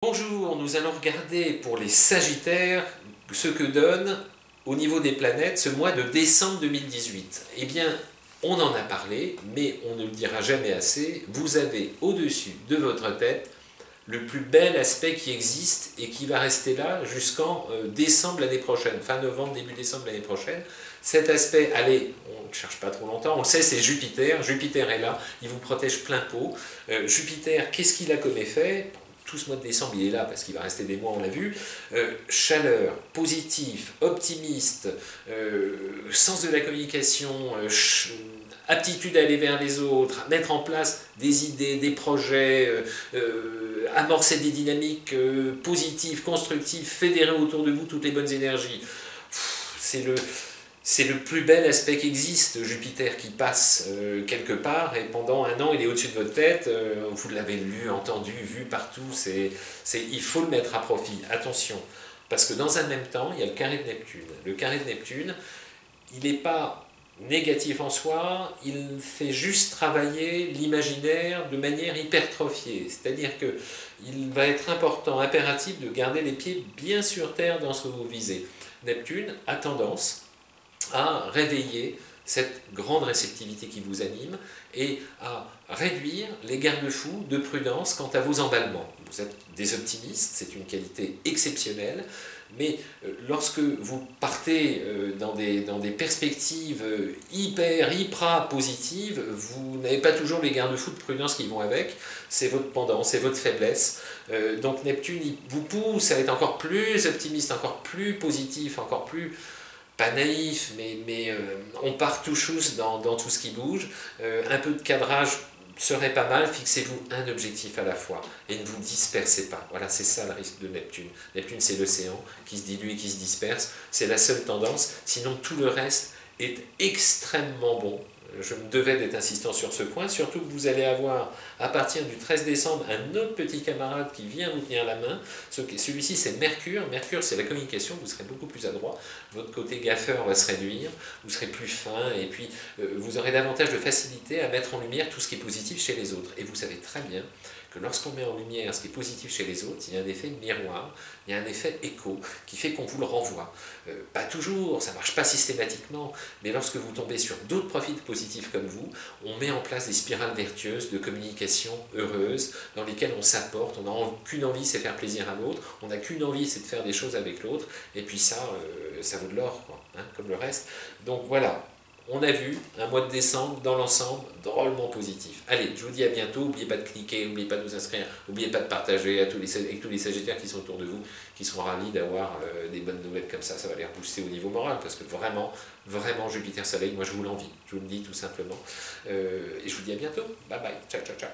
Bonjour, nous allons regarder pour les Sagittaires ce que donne au niveau des planètes ce mois de décembre 2018. Eh bien, on en a parlé, mais on ne le dira jamais assez, vous avez au-dessus de votre tête le plus bel aspect qui existe et qui va rester là jusqu'en décembre l'année prochaine, fin novembre, début décembre l'année prochaine. Cet aspect, allez, on ne cherche pas trop longtemps, on le sait, c'est Jupiter. Jupiter est là, il vous protège plein pot. Jupiter, qu'est-ce qu'il a comme effet ? Tout ce mois de décembre, il est là parce qu'il va rester des mois, on l'a vu. Chaleur, positif, optimiste, sens de la communication, aptitude à aller vers les autres, mettre en place des idées, des projets, amorcer des dynamiques positives, constructives, fédérer autour de vous toutes les bonnes énergies. C'est le plus bel aspect qui existe, Jupiter qui passe quelque part, et pendant un an il est au-dessus de votre tête, vous l'avez lu, entendu, vu partout, il faut le mettre à profit, attention, parce que dans un même temps, il y a le carré de Neptune. Le carré de Neptune, il n'est pas négatif en soi, il fait juste travailler l'imaginaire de manière hypertrophiée, c'est-à-dire qu'il va être important, impératif de garder les pieds bien sur terre dans ce que vous visez. Neptune a tendance à réveiller cette grande réceptivité qui vous anime et à réduire les garde-fous de prudence quant à vos emballements. Vous êtes des optimistes, c'est une qualité exceptionnelle, mais lorsque vous partez dans des perspectives hyper positives, vous n'avez pas toujours les garde-fous de prudence qui vont avec, c'est votre pendant, c'est votre faiblesse. Donc Neptune il vous pousse à être encore plus optimiste, encore plus positif, encore plus pas naïf, mais on part tout chousse dans tout ce qui bouge. Un peu de cadrage serait pas mal, fixez-vous un objectif à la fois et ne vous dispersez pas. Voilà, c'est ça le risque de Neptune. Neptune, c'est l'océan qui se dilue et qui se disperse, c'est la seule tendance, sinon tout le reste est extrêmement bon. Je me devais d'être insistant sur ce point, surtout que vous allez avoir, à partir du 13 décembre, un autre petit camarade qui vient vous tenir la main. Celui-ci, c'est Mercure. Mercure, c'est la communication, vous serez beaucoup plus adroit. Votre côté gaffeur va se réduire, vous serez plus fin, et puis vous aurez davantage de facilité à mettre en lumière tout ce qui est positif chez les autres. Et vous savez très bien que lorsqu'on met en lumière ce qui est positif chez les autres, il y a un effet miroir, il y a un effet écho qui fait qu'on vous le renvoie. Pas toujours, ça ne marche pas systématiquement, mais lorsque vous tombez sur d'autres profils positifs comme vous, on met en place des spirales vertueuses de communication heureuse dans lesquelles on s'apporte, on n'a qu'une envie, c'est faire plaisir à l'autre, on n'a qu'une envie, c'est de faire des choses avec l'autre, et puis ça vaut de l'or, quoi, hein, comme le reste. Donc voilà. On a vu un mois de décembre dans l'ensemble drôlement positif. Allez, je vous dis à bientôt. N'oubliez pas de cliquer, n'oubliez pas de vous inscrire, n'oubliez pas de partager avec tous les Sagittaires qui sont autour de vous, qui seront ravis d'avoir des bonnes nouvelles comme ça. Ça va les rebooster au niveau moral parce que vraiment, vraiment Jupiter Soleil, moi je vous l'envie. Je vous le dis tout simplement. Et je vous dis à bientôt. Bye bye. Ciao, ciao, ciao.